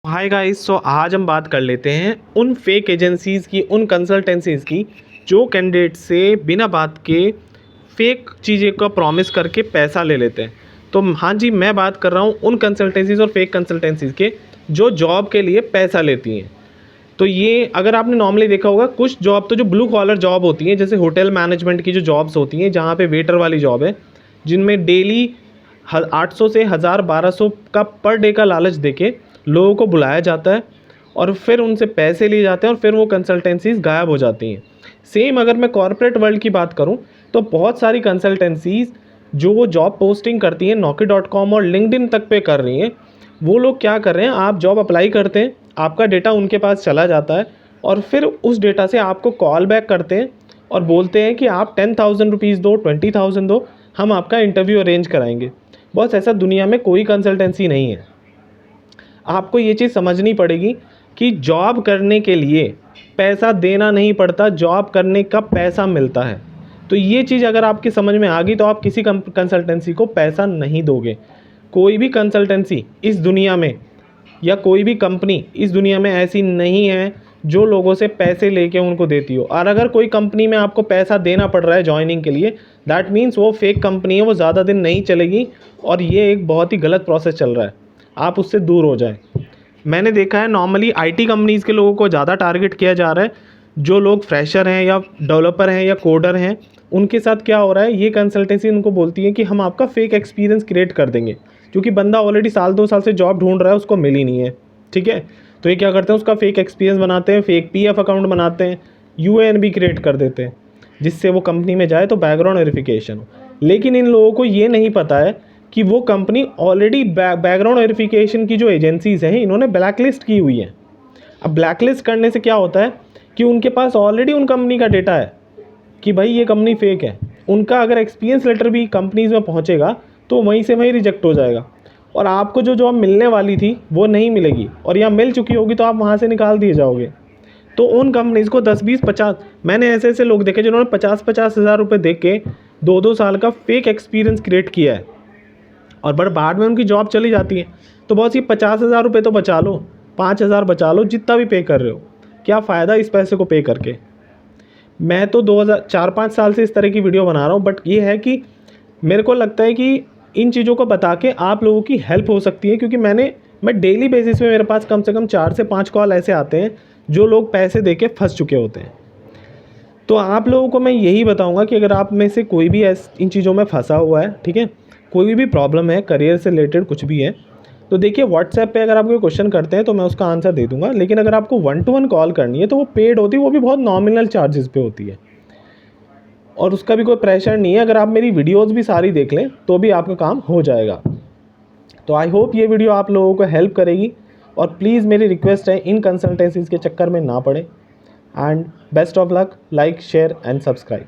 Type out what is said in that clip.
Hi guys, सो आज हम बात कर लेते हैं उन फेक एजेंसीज़ की, उन कंसल्टेंसीज़ की जो कैंडिडेट से बिना बात के फेक चीज़ें का प्रॉमिस करके पैसा ले लेते हैं। तो हाँ जी, मैं बात कर रहा हूँ उन कंसल्टेंसीज़ और फेक कंसल्टेंसीज़ के जो जॉब के लिए पैसा लेती हैं। तो ये अगर आपने नॉर्मली देखा होगा, कुछ जॉब तो जो ब्लू कॉलर जॉब होती हैं, जैसे होटल मैनेजमेंट की जो जॉब्स होती हैं, जहाँ पे वेटर वाली जॉब है, जिनमें डेली 800 से 1000-1200 का पर डे का लालच देके लोगों को बुलाया जाता है और फिर उनसे पैसे लिए जाते हैं और फिर वो कंसल्टेंसीज़ गायब हो जाती हैं। सेम अगर मैं कॉर्पोरेट वर्ल्ड की बात करूँ, तो बहुत सारी कंसल्टेंसीज़ जो वो जॉब पोस्टिंग करती हैं naukri.com और लिंक्डइन तक पे कर रही हैं। वो लोग क्या कर रहे हैं, आप जॉब अप्लाई करते हैं, आपका डेटा उनके पास चला जाता है और फिर उस डेटा से आपको कॉल बैक करते हैं और बोलते हैं कि आप 10,000 रुपीज़ दो, 20,000 दो, हम आपका इंटरव्यू अरेंज कराएंगे। बस ऐसा दुनिया में कोई कंसल्टेंसी नहीं है। आपको ये चीज़ समझनी पड़ेगी कि जॉब करने के लिए पैसा देना नहीं पड़ता, जॉब करने का पैसा मिलता है। तो ये चीज़ अगर आपकी समझ में आ गई तो आप किसी कंसल्टेंसी को पैसा नहीं दोगे। कोई भी कंसल्टेंसी इस दुनिया में या कोई भी कंपनी इस दुनिया में ऐसी नहीं है जो लोगों से पैसे लेके उनको देती हो। और अगर कोई कंपनी में आपको पैसा देना पड़ रहा है जॉइनिंग के लिए, दैट मीन्स वो फेक कंपनी है, वो ज़्यादा दिन नहीं चलेगी और ये एक बहुत ही गलत प्रोसेस चल रहा है। आप उससे दूर हो जाएं। मैंने देखा है नॉर्मली आईटी कंपनीज़ के लोगों को ज़्यादा टारगेट किया जा रहा है। जो लोग फ्रेशर हैं या डेवलपर हैं या कोडर हैं, उनके साथ क्या हो रहा है, ये कंसल्टेंसी उनको बोलती है कि हम आपका फेक एक्सपीरियंस क्रिएट कर देंगे, क्योंकि बंदा ऑलरेडी साल 2 साल से जॉब ढूंढ रहा है, उसको मिली नहीं है। ठीक है, तो ये क्या करते हैं, उसका फेक एक्सपीरियंस बनाते हैं, फेक पीएफ अकाउंट बनाते हैं, यूएएन भी क्रिएट कर देते हैं, जिससे वो कंपनी में जाए तो बैकग्राउंड वेरिफिकेशन हो। लेकिन इन लोगों को ये नहीं पता है कि वो कंपनी ऑलरेडी बैकग्राउंड वेरिफिकेशन की जो एजेंसीज़ हैं, इन्होंने ब्लैकलिस्ट की हुई है। अब ब्लैकलिस्ट करने से क्या होता है कि उनके पास ऑलरेडी उन कंपनी का डेटा है कि भाई ये कंपनी फेक है। उनका अगर एक्सपीरियंस लेटर भी कंपनीज़ में पहुंचेगा तो वहीं से वहीं रिजेक्ट हो जाएगा और आपको जो जॉब मिलने वाली थी वो नहीं मिलेगी, और या मिल चुकी होगी तो आप वहाँ से निकाल दिए जाओगे। तो उन कंपनीज़ को 10-20-50, मैंने ऐसे ऐसे लोग देखे जिन्होंने 50-50 हज़ार रुपये दे के 2-2 साल का फेक एक्सपीरियंस क्रिएट किया है और बट बाद में उनकी जॉब चली जाती है। तो बस ये 50,000 रुपये तो बचा लो, 5,000 बचा लो, जितना भी पे कर रहे हो, क्या फ़ायदा इस पैसे को पे करके। मैं तो 2004-5 साल से इस तरह की वीडियो बना रहा हूँ, बट ये है कि मेरे को लगता है कि इन चीज़ों को बता के आप लोगों की हेल्प हो सकती है, क्योंकि मैं डेली बेसिस पे मेरे पास कम से कम 4 से 5 कॉल ऐसे आते हैं जो लोग पैसे दे के फंस चुके होते हैं। तो आप लोगों को मैं यही बताऊंगा कि अगर आप में से कोई भी इन चीज़ों में फंसा हुआ है, ठीक है, कोई भी प्रॉब्लम है, करियर से रिलेटेड कुछ भी है, तो देखिए व्हाट्सएप पे अगर आप कोई क्वेश्चन करते हैं तो मैं उसका आंसर दे दूंगा। लेकिन अगर आपको 1-to-1 कॉल करनी है तो वो पेड होती है, वो भी बहुत नॉमिनल चार्जेस पे होती है और उसका भी कोई प्रेशर नहीं है। अगर आप मेरी वीडियोज़ भी सारी देख लें तो भी आपका काम हो जाएगा। तो आई होप ये वीडियो आप लोगों को हेल्प करेगी और प्लीज़ मेरी रिक्वेस्ट है, इन कंसल्टेंसीज़ के चक्कर में ना पड़े। And best of luck, like share and subscribe.